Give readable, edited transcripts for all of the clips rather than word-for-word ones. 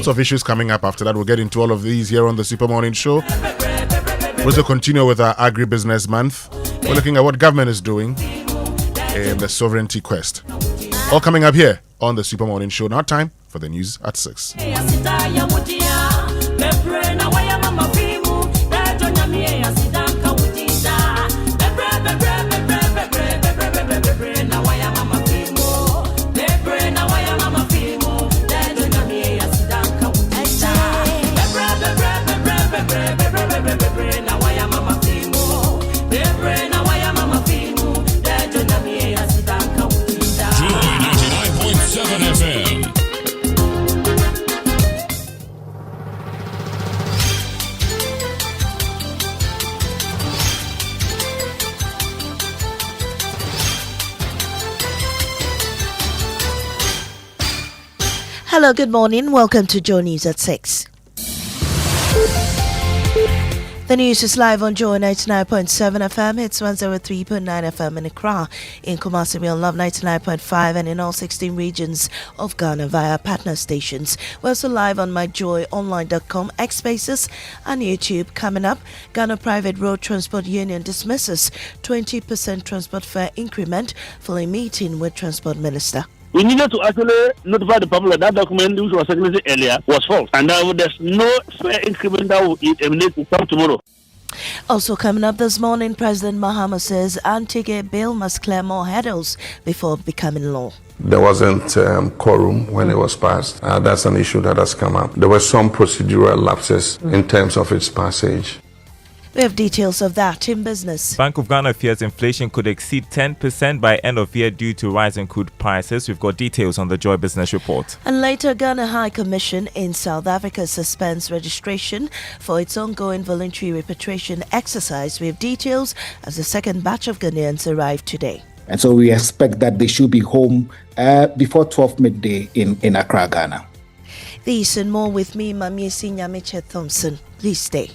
Lots of issues coming up after that. We'll get into all of these here on the Super Morning Show. We'll also continue with our Agribusiness Month. We're looking at what government is doing in the sovereignty quest. All coming up here on the Super Morning Show. Now time for the news at 6. Hello, good morning. Welcome to Joe News at 6. The news is live on Joe 99.7 FM, hits 103.9 FM in Accra, in Kumasi we on Love 99.5 and in all 16 regions of Ghana via partner stations. We're also live on myjoyonline.com, X Spaces and YouTube. Coming up, Ghana Private Road Transport Union dismisses 20% transport fare increment following meeting with Transport Minister. We needed to actually notify the public that document which was circulated earlier was false, and there's no fair increment that will emanate to come tomorrow. Also coming up this morning, President Mahama says anti-gay bill must clear more hurdles before becoming law. There wasn't quorum when it was passed. That's an issue that has come up. There were some procedural lapses in terms of its passage. We have details of that in business. Bank of Ghana fears inflation could exceed 10% by end of year due to rising crude prices. We've got details on the Joy Business Report. And later, Ghana High Commission in South Africa suspends registration for its ongoing voluntary repatriation exercise. We have details as the second batch of Ghanaians arrive today. And so we expect that they should be home before 12 midday in Accra, Ghana. These and more with me, Mamiesi Nyamiche Thompson. Please stay.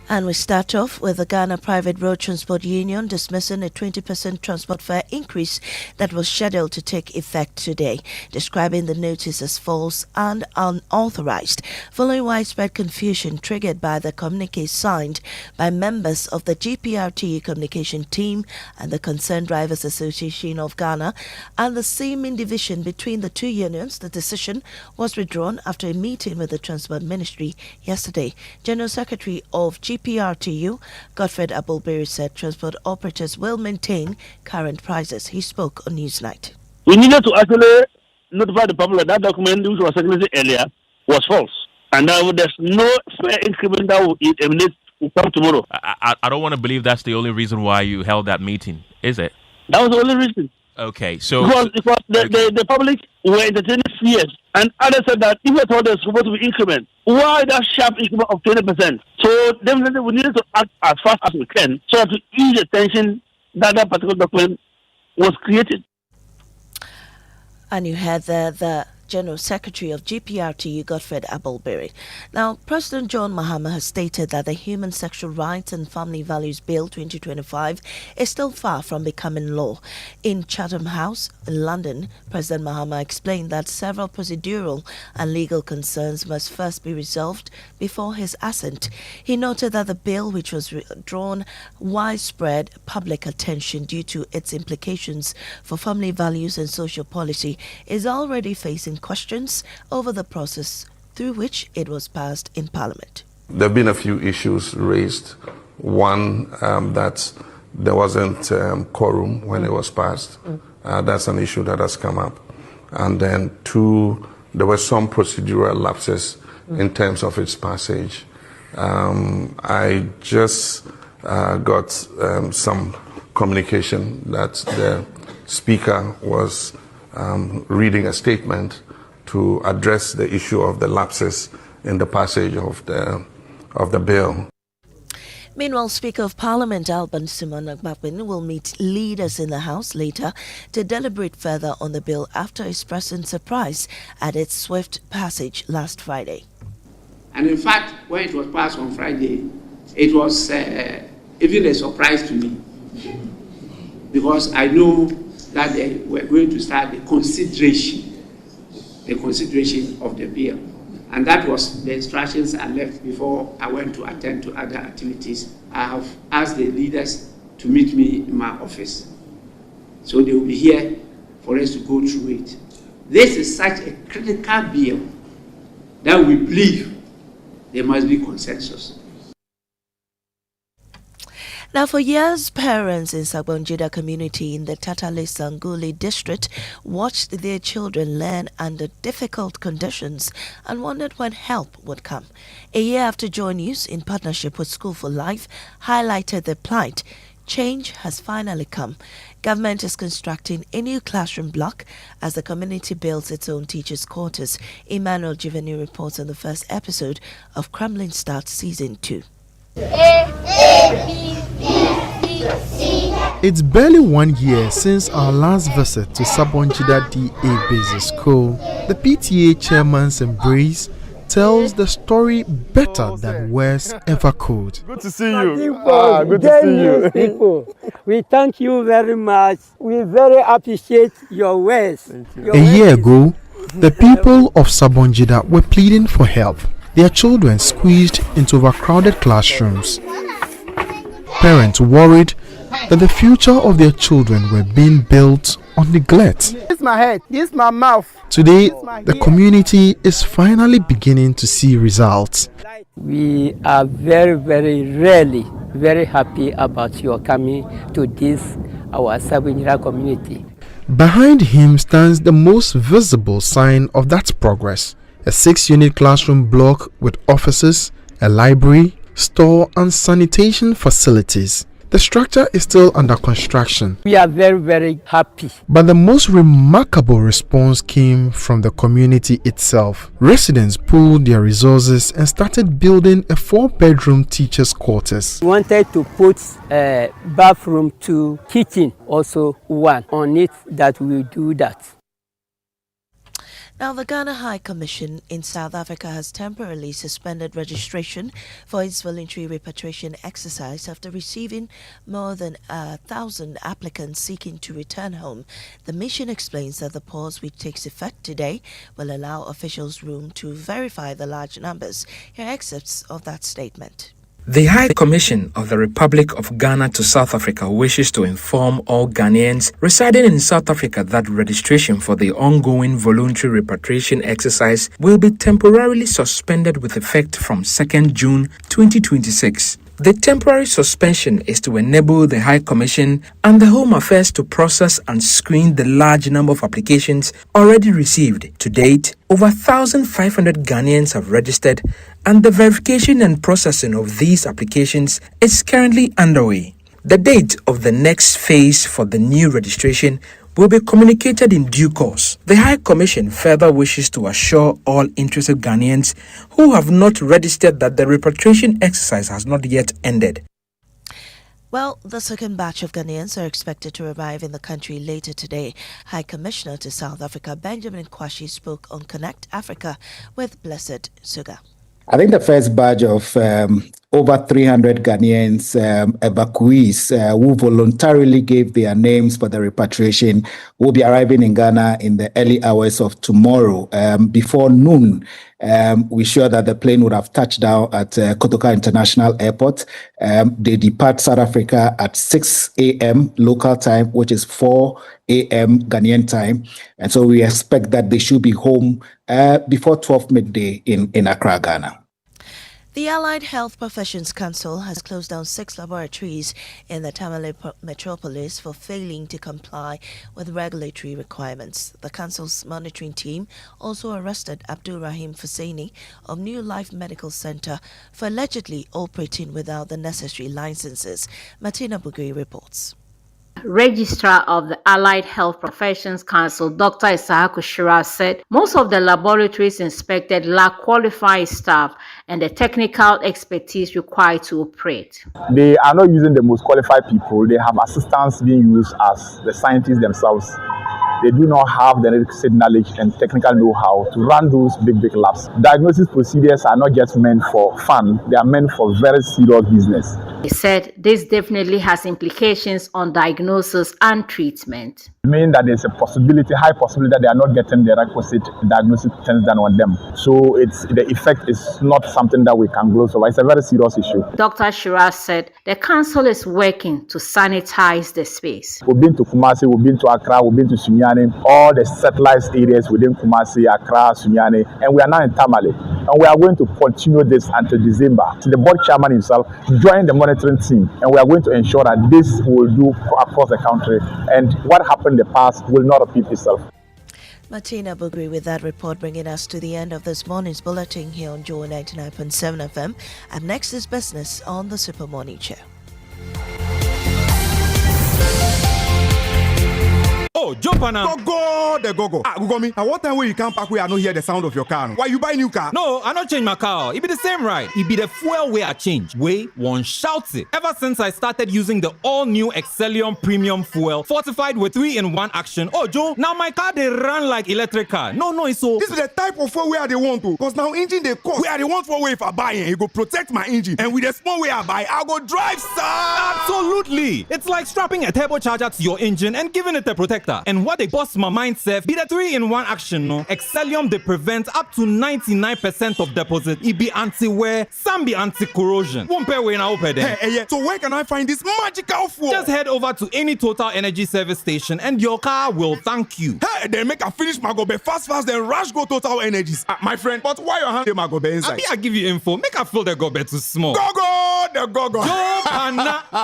And we start off with the Ghana Private Road Transport Union dismissing a 20% transport fare increase that was scheduled to take effect today, describing the notice as false and unauthorized, following widespread confusion triggered by the communique signed by members of the GPRTU communication team and the Concerned Drivers Association of Ghana and the seeming division between the two unions. The decision was withdrawn after a meeting with the Transport Ministry yesterday. General Secretary of GPRTU, Godfred Abulberry, said transport operators will maintain current prices. He spoke on Newsnight. We needed to actually notify the public that document which was circulated earlier was false, and there's no fair increment that will emanate to come tomorrow. I don't want to believe that's the only reason why you held that meeting, is it? That was the only reason. Okay, so because the public were entertaining fears, and others said that if at all there's supposed to be increment, why that sharp increment of 20%? So definitely we needed to act as fast as we can so as to ease the tension that particular document was created. And you had the General Secretary of GPRTU, Godfred Abulberry. Now, President John Mahama has stated that the Human Sexual Rights and Family Values Bill 2025 is still far from becoming law. In Chatham House in London, President Mahama explained that several procedural and legal concerns must first be resolved before his assent. He noted that the bill, which was drawn widespread public attention due to its implications for family values and social policy, is already facing questions over the process through which it was passed in Parliament. There have been a few issues raised. One, that there wasn't quorum when it was passed. That's an issue that has come up. And then two, there were some procedural lapses in terms of its passage. I just got some communication that the Speaker was reading a statement to address the issue of the lapses in the passage of the bill. Meanwhile, Speaker of Parliament Alban Simon Agbapin will meet leaders in the House later to deliberate further on the bill after expressing surprise at its swift passage last Friday. And in fact, when it was passed on Friday, it was even a surprise to me, because I know that they were going to start the consideration of the bill. And that was the instructions I left before I went to attend to other activities. I have asked the leaders to meet me in my office. So they will be here for us to go through it. This is such a critical bill that we believe there must be consensus. Now, for years, parents in Sabonjida community in the Tatale Sanguli district watched their children learn under difficult conditions and wondered when help would come. A year after Joy News, in partnership with School for Life, highlighted their plight, change has finally come. Government is constructing a new classroom block as the community builds its own teachers' quarters. Emmanuel Jiveni reports on the first episode of Crumbling Start Season 2. It's barely 1 year since our last visit to Sabonjida DA Basic School. The PTA chairman's embrace tells the story better than words ever could. Good to see you. Good to see you. People, we thank you very much. We very appreciate your words. A year ago, the people of Sabonjida were pleading for help. Their children squeezed into overcrowded classrooms. Parents worried that the future of their children were being built on neglect. This is my head, this is my mouth. Today, the community is finally beginning to see results. We are really very happy about your coming to this, our Sabonjida community. Behind him stands the most visible sign of that progress. A 6-unit classroom block with offices, a library, store and sanitation facilities. The structure is still under construction. We are very happy. But the most remarkable response came from the community itself. Residents pooled their resources and started building a 4-bedroom teachers' quarters. We wanted to put a bathroom to kitchen, also one on it, that we will do that. Now, the Ghana High Commission in South Africa has temporarily suspended registration for its voluntary repatriation exercise after receiving more than 1,000 applicants seeking to return home. The mission explains that the pause, which takes effect today, will allow officials room to verify the large numbers. Here are excerpts of that statement. The High Commission of the Republic of Ghana to South Africa wishes to inform all Ghanaians residing in South Africa that registration for the ongoing voluntary repatriation exercise will be temporarily suspended with effect from 2nd June 2026. The temporary suspension is to enable the High Commission and the Home Affairs to process and screen the large number of applications already received. To date, over 1,500 Ghanaians have registered, and the verification and processing of these applications is currently underway. The date of the next phase for the new registration will be communicated in due course. The High Commission further wishes to assure all interested Ghanaians who have not registered that the repatriation exercise has not yet ended. Well, the second batch of Ghanaians are expected to arrive in the country later today. High Commissioner to South Africa Benjamin Kwashi spoke on Connect Africa with Blessed Suga. I think the first batch of over 300 Ghanaians, evacuees who voluntarily gave their names for the repatriation, will be arriving in Ghana in the early hours of tomorrow. Before noon, we're sure that the plane would have touched down at Kojo International Airport. They depart South Africa at 6 a.m. local time, which is 4 a.m. Ghanaian time. And so we expect that they should be home before 12 midday in Accra, Ghana. The Allied Health Professions Council has closed down 6 laboratories in the Tamale metropolis for failing to comply with regulatory requirements. The council's monitoring team also arrested Abdul Rahim Fuseni of New Life Medical Center for allegedly operating without the necessary licenses. Martina Bugui reports. Registrar of the Allied Health Professions Council, Dr. Isahaku Shira, said most of the laboratories inspected lack qualified staff and the technical expertise required to operate. They are not using the most qualified people. They have assistants being used as the scientists themselves. They do not have the requisite knowledge and technical know-how to run those big labs. Diagnosis procedures are not just meant for fun. They are meant for very serious business. He said this definitely has implications on diagnosis and treatment. meaning that there's a high possibility that they are not getting the requisite diagnostic tests done on them. So the effect is not something that we can gloss over. It's a very serious issue. Dr. Shiraz said the council is working to sanitize the space. We've been to Kumasi, we've been to Accra, we've been to Sunyani, all the satellite areas within Kumasi, Accra, Sunyani, and we are now in Tamale. And we are going to continue this until December. So the board chairman himself joined the monitoring team, and we are going to ensure that this will do across the country, and what happened in the past will not repeat itself. Martina Bugri with that report, bringing us to the end of this morning's bulletin here on Joy 99.7 FM. Up next is business on the Super Morning Show. Oh, jump on now. Go. Go me. At what time will you come back where I don't hear the sound of your car? Why you buy new car? No, I not change my car. It be the same, right? It be the fuel way I change. Way one shouts it. Ever since I started using the all-new Excellium Premium Fuel, fortified with 3-in-1 action. Oh, Joe, now my car they run like electric car. No, it's so. This is the type of fuel where they want to. Cause now engine they cost. Where they want for way if I buy it, it go protect my engine. And with the small way I buy, I go drive, sir. Absolutely. It's like strapping a turbocharger to your engine and giving it a protector. And what they bust my mind, Seth, be the 3-in-1 action, no? Excellium, they prevent up to 99% of deposit. It be anti-wear, some be anti-corrosion. Won't pay when I open them. Hey, so where can I find this magical fuel? Just head over to any Total Energy service station and your car will thank you. Hey, then make a finish my gobe fast, then rush go Total Energies. My friend, but why your hand my gobe inside? I give you info. Make a fill the gobe too small. Go.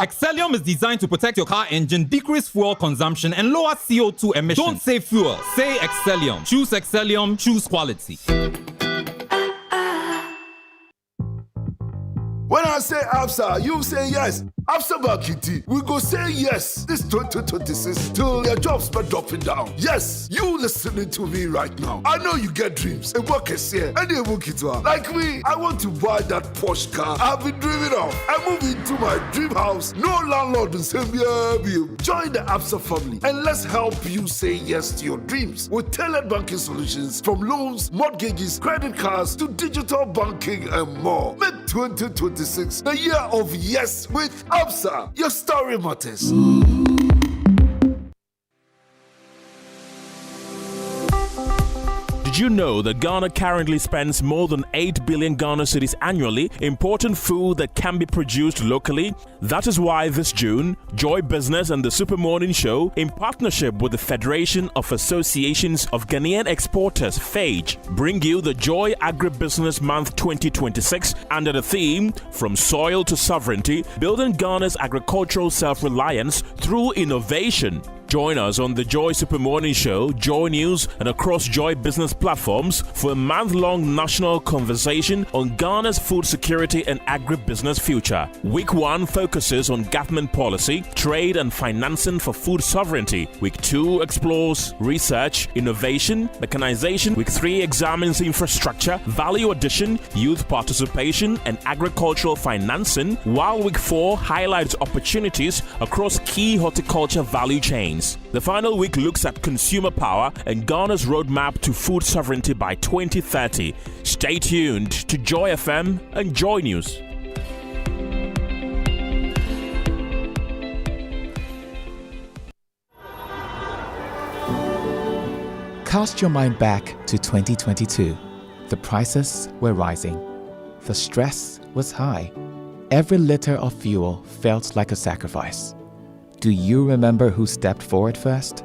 Excellium is designed to protect your car engine, decrease fuel consumption, and lower CO2 emissions. Don't say fuel, say Excellium. Choose Excellium, choose quality. When I say ABSA, you say yes. ABSA Bakiti, we go say yes this 2026 till your jobs be dropping down. Yes, you listening to me right now. I know you get dreams. A work is here, and they work it well. Like me, I want to buy that Porsche car I've been dreaming of. I move into my dream house. No landlord will say, join the ABSA family and let's help you say yes to your dreams with tailored banking solutions from loans, mortgages, credit cards to digital banking and more. Make 2026 the year of yes with ABSA. Your story matters. Did you know that Ghana currently spends more than 8 billion Ghana cedis annually importing food that can be produced locally? That is why this June, Joy Business and the Super Morning Show, in partnership with the Federation of Associations of Ghanaian Exporters, FAGE, bring you the Joy Agribusiness Month 2026 under the theme From Soil to Sovereignty, Building Ghana's Agricultural Self-Reliance Through Innovation. Join us on the Joy Super Morning Show, Joy News, and across Joy Business platforms for a month-long national conversation on Ghana's food security and agribusiness future. Week 1 focuses on government policy, trade and financing for food sovereignty. Week 2 explores research, innovation, mechanization. Week 3 examines infrastructure, value addition, youth participation, and agricultural financing, while Week 4 highlights opportunities across key horticulture value chains. The final week looks at consumer power and Ghana's roadmap to food sovereignty by 2030. Stay tuned to Joy FM and Joy News. Cast your mind back to 2022. The prices were rising. The stress was high. Every liter of fuel felt like a sacrifice. Do you remember who stepped forward first?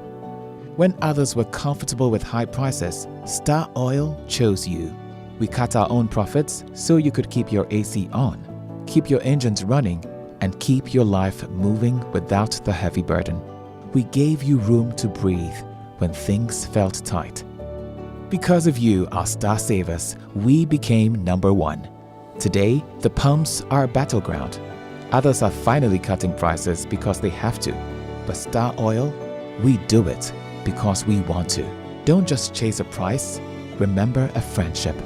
When others were comfortable with high prices, Star Oil chose you. We cut our own profits so you could keep your AC on, keep your engines running, and keep your life moving without the heavy burden. We gave you room to breathe when things felt tight. Because of you, our Star Savers, we became number 1. Today, the pumps are a battleground. Others are finally cutting prices because they have to. But Star Oil, we do it because we want to. Don't just chase a price, remember a friendship.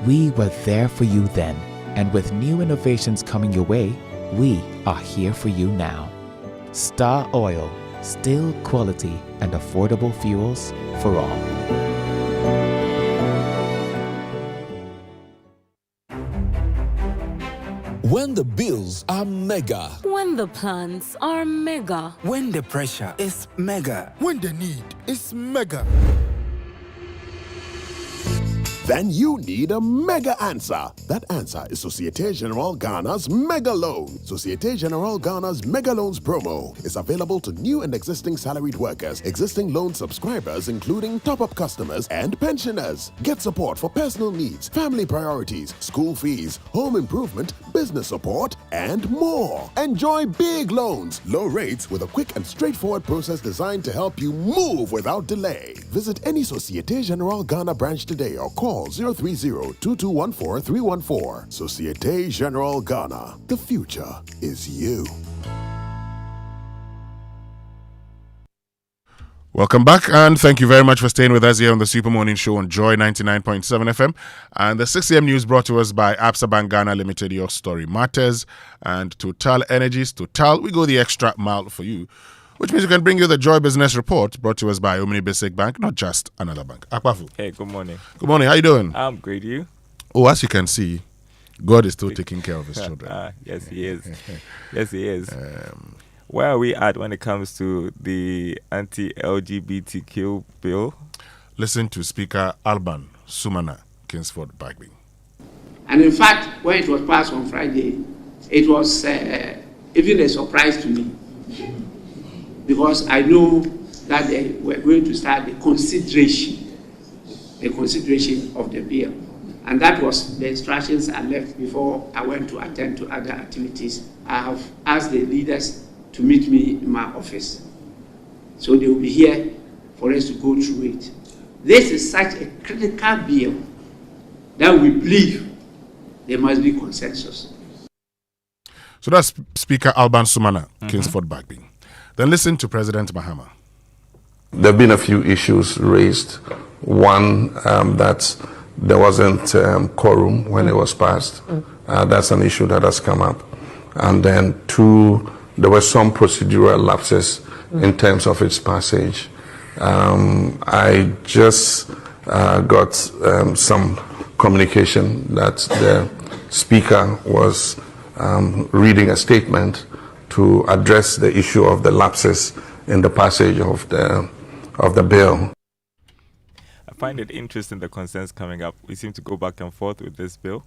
We were there for you then, and with new innovations coming your way, we are here for you now. Star Oil, still quality and affordable fuels for all. When the bills are mega. When the plans are mega. When the pressure is mega. When the need is mega. Then you need a mega answer. That answer is Societe Generale Ghana's Mega Loan. Societe Generale Ghana's Mega Loans promo is available to new and existing salaried workers, existing loan subscribers, including top-up customers and pensioners. Get support for personal needs, family priorities, school fees, home improvement, business support, and more. Enjoy big loans, low rates with a quick and straightforward process designed to help you move without delay. Visit any Societe Generale Ghana branch today or call 030-2214-314. Societe Generale Ghana. The future is you. Welcome back, and thank you very much for staying with us here on the Super Morning Show on Joy 99.7 FM. And the 6 a.m. news brought to us by Absa Bank Ghana Limited. Your story matters. And Total Energies. Total, we go the extra mile for you, which means we can bring you the Joy Business Report brought to us by Omni Basic Bank, not just another bank. Akwafu. Hey, good morning. Good morning. How you doing? I'm great. You? Oh, as you can see, God is still taking care of his children. Yes, he is. Yes, he is. Where are we at when it comes to the anti-LGBTQ bill? Listen to Speaker Alban Sumana, Kingsford Bagby. And in fact, when it was passed on Friday, it was even a surprise to me, because I know that they were going to start the consideration of the bill. And that was the instructions I left before I went to attend to other activities. I have asked the leaders to meet me in my office. So they will be here for us to go through it. This is such a critical bill that we believe there must be consensus. So that's Speaker Alban Sumana, Kingsford Bagby. Then listen to President Mahama. There have been a few issues raised. One, that there wasn't quorum when it was passed. That's an issue that has come up. And then two, there were some procedural lapses in terms of its passage. I just got some communication that the Speaker was reading a statement to address the issue of the lapses in the passage of the bill. I find it interesting, the concerns coming up. We seem to go back and forth with this bill.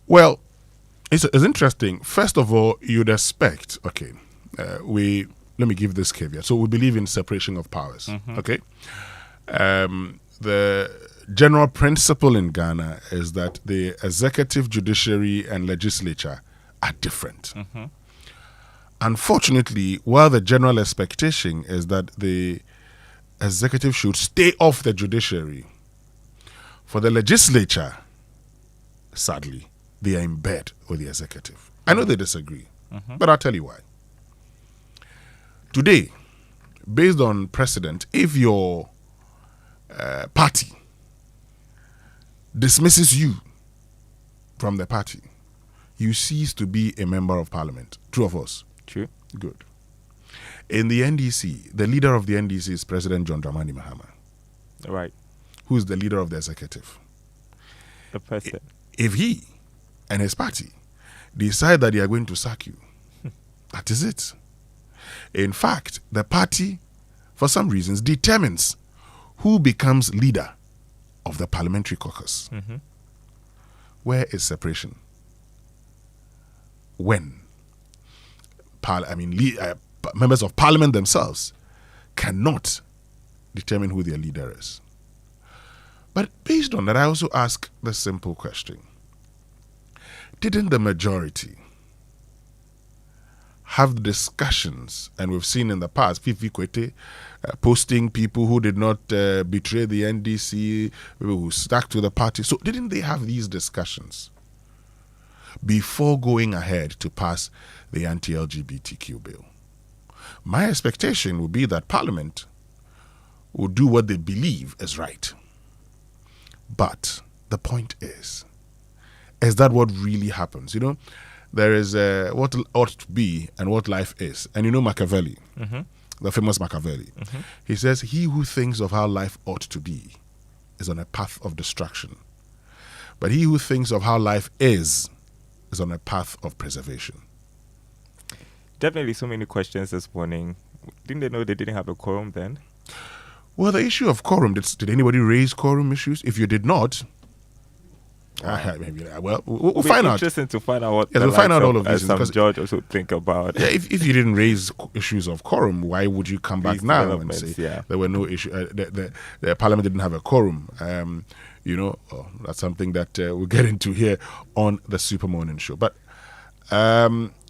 Well, it's interesting. First of all, you'd expect, let me give this caveat. So we believe in separation of powers, okay? The general principle in Ghana is that the executive, judiciary, and legislature are different. Unfortunately, while the general expectation is that the executive should stay off the judiciary, for the legislature, sadly, they are in bed with the executive. I know they disagree, but I'll tell you why. Today, based on precedent, if your party dismisses you from the party, you cease to be a member of parliament. True of us? True. Good. In the NDC, the leader of the NDC is President John Dramani Mahama. Right. Who is the leader of the executive? The president. If he and his party decide that they are going to sack you, that is it. In fact, the party, for some reasons, determines who becomes leader of the parliamentary caucus. Where is separation? When members of parliament themselves cannot determine who their leader is. But based on that, I also ask the simple question. Didn't the majority have discussions, and we've seen in the past, Fifi Kwete posting people who did not betray the NDC, who stuck to the party. So didn't they have these discussions before going ahead to pass the anti-LGBTQ bill? My expectation would be that Parliament will do what they believe is right. But the point is that what really happens? You know, there is what ought to be and what life is. And you know Machiavelli, the famous Machiavelli. He says, he who thinks of how life ought to be is on a path of destruction. But he who thinks of how life is is on a path of preservation. Definitely so many questions this morning. Didn't they know they didn't have a quorum then? Well, the issue of quorum, did anybody raise quorum issues? If you did not, we'll find out. Interesting to find out what we'll find out all of these. Some judge also think about. Yeah, if you didn't raise issues of quorum, why would you come back now and say there were no issues? The parliament didn't have a quorum. That's something that we'll get into here on the Super Morning Show. But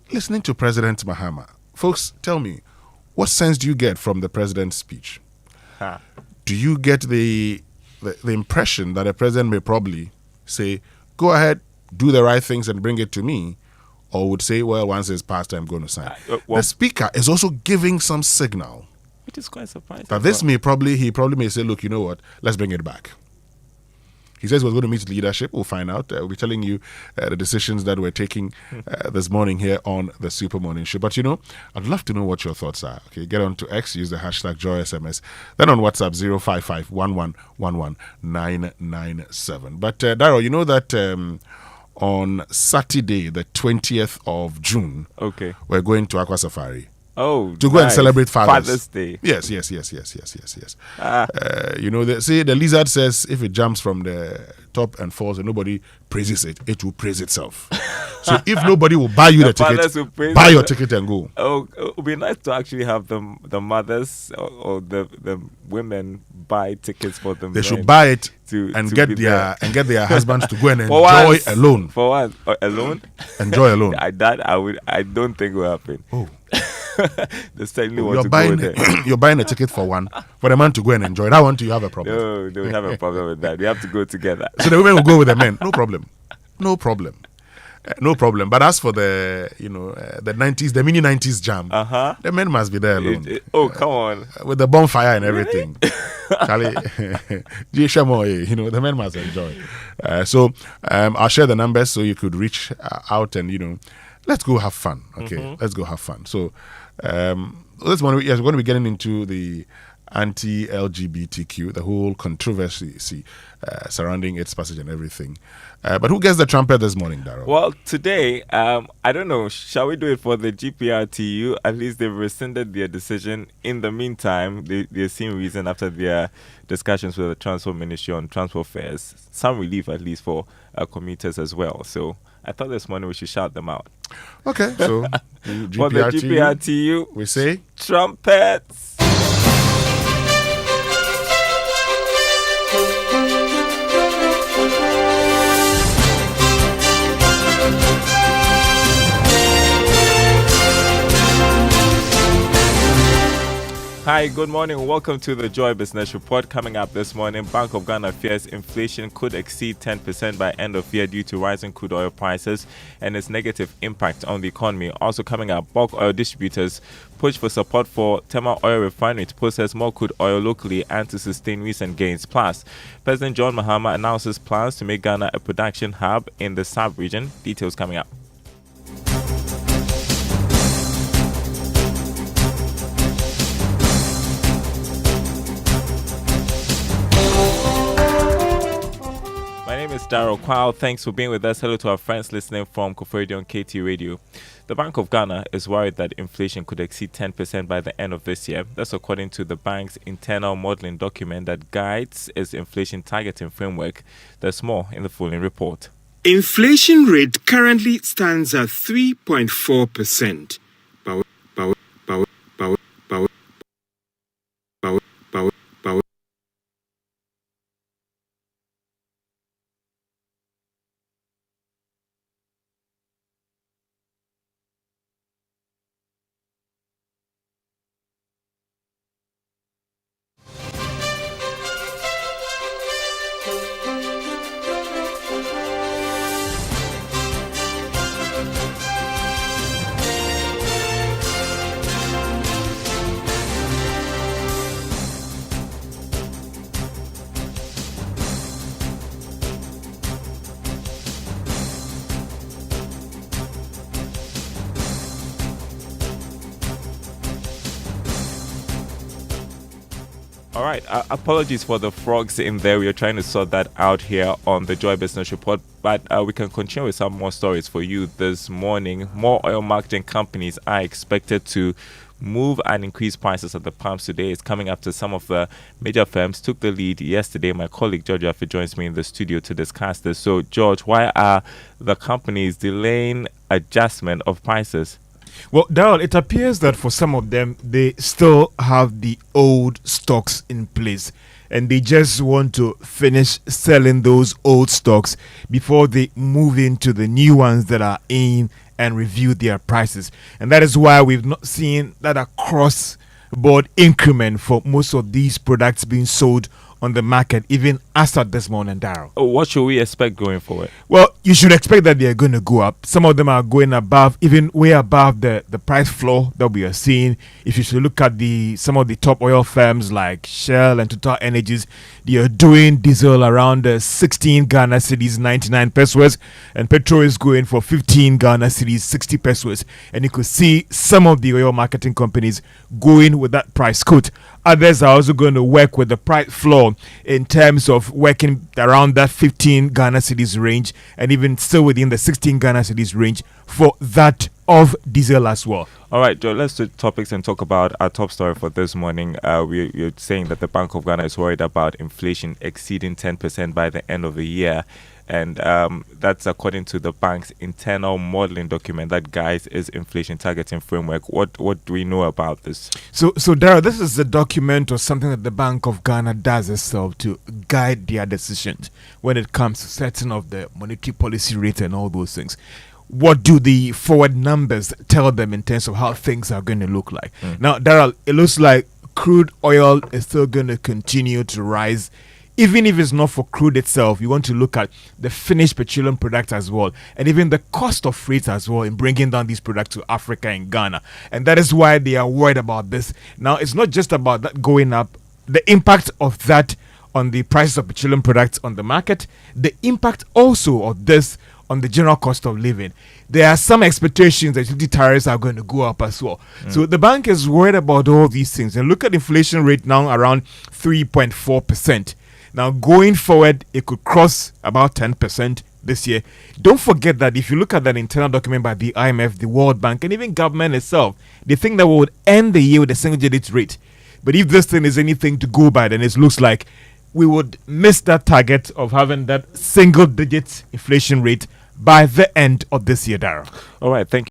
listening to President Mahama, folks, tell me, what sense do you get from the president's speech? Do you get the impression that the president may probably say, go ahead, do the right things and bring it to me, or would say, well, once it's passed, I'm going to sign? The speaker is also giving some signal, which is quite surprising. That this he probably may say, look, you know what, let's bring it back. He says we're going to meet leadership. We'll find out. We'll be telling you the decisions that we're taking this morning here on the Super Morning Show. But, I'd love to know what your thoughts are. Okay, get on to X, use the hashtag JoySMS. Then on WhatsApp, 055-1111-997. But, Daryl, you know that on Saturday, the 20th of June, we're going to Aqua Safari. Oh, to go and celebrate Father's Day. Yes. The lizard says if it jumps from the top and falls and nobody praises it, it will praise itself. So if nobody will buy you the ticket, buy your ticket and go. Oh, it would be nice to actually have the mothers or the women buy tickets for them. They should buy it and get their husbands to go and enjoy alone. For what? Alone? Enjoy alone. I don't think will happen. Oh. You're buying a ticket for one, for the man to go and enjoy. That one, you have a problem. No, don't have a problem with that. We have to go together. So the women will go with the men. No problem. But as for the the 90s, the mini 90s jam, the men must be there alone. Come on, with the bonfire and everything. The men must enjoy. So I'll share the numbers so you could reach out and let's go have fun. Okay, let's go have fun. So we're going to be getting into the anti-LGBTQ, the whole controversy surrounding its passage and everything. But who gets the trumpet this morning, Darryl? Well, today, I don't know, shall we do it for the GPRTU? At least they've rescinded their decision. In the meantime, they're seeing reason after their discussions with the Transport Ministry on transport fares. Some relief, at least, for commuters as well. So I thought this morning we should shout them out. Okay, so for the GPRTU, we say trumpets. Hi, good morning. Welcome to the Joy Business Report. Coming up this morning, Bank of Ghana fears inflation could exceed 10% by end of year due to rising crude oil prices and its negative impact on the economy. Also coming up, bulk oil distributors push for support for Tema Oil Refinery to process more crude oil locally and to sustain recent gains. Plus, President John Mahama announces plans to make Ghana a production hub in the sub-region. Details coming up. My name is Daryl Kwao. Thanks for being with us. Hello to our friends listening from Koforidua on KT Radio. The Bank of Ghana is worried that inflation could exceed 10% by the end of this year. That's according to the bank's internal modeling document that guides its inflation targeting framework. There's more in the following report. Inflation rate currently stands at 3.4%. All right. Apologies for the frogs in there. We are trying to sort that out here on the Joy Business Report. But we can continue with some more stories for you this morning. More oil marketing companies are expected to move and increase prices at the pumps today. It's coming after some of the major firms took the lead yesterday. My colleague George Affe joins me in the studio to discuss this. So, George, why are the companies delaying adjustment of prices? Well, Daryl, it appears that for some of them, they still have the old stocks in place and they just want to finish selling those old stocks before they move into the new ones that are in and review their prices. And that is why we've not seen that across board increment for most of these products being sold on the market, even as at this morning, Daryl. What should we expect going forward? Well, you should expect that they are going to go up. Some of them are going above, even way above the price floor that we are seeing. If you should look at some of the top oil firms like Shell and Total Energies, they are doing diesel around 16 Ghana cedis, 99 pesos, and petrol is going for 15 Ghana cedis, 60 pesos. And you could see some of the oil marketing companies going with that price quote. Others are also going to work with the price floor in terms of working around that 15 Ghana cedis range and even still within the 16 Ghana cedis range for that of diesel as well. All right, Joe, let's switch topics and talk about our top story for this morning. We're saying that the Bank of Ghana is worried about inflation exceeding 10% by the end of the year. And that's according to the bank's internal modeling document that guides its inflation targeting framework. What do we know about this? So Dara, this is a document or something that the Bank of Ghana does itself to guide their decisions when it comes to setting of the monetary policy rate and all those things. What do the forward numbers tell them in terms of how things are going to look like? Now, Daryl, it looks like crude oil is still going to continue to rise. Even if it's not for crude itself, you want to look at the finished petroleum product as well, and even the cost of freight as well in bringing down these products to Africa and Ghana. And that is why they are worried about this. Now, it's not just about that going up, the impact of that on the prices of petroleum products on the market, the impact also of this on the general cost of living. There are some expectations that utility tariffs are going to go up as well. So the bank is worried about all these things. And look at inflation rate now around 3.4%. Now, going forward, it could cross about 10% this year. Don't forget that if you look at that internal document by the IMF, the World Bank, and even government itself, they think that we would end the year with a single-digit rate. But if this thing is anything to go by, then it looks like we would miss that target of having that single-digit inflation rate by the end of this year, Darrell. All right, thank you.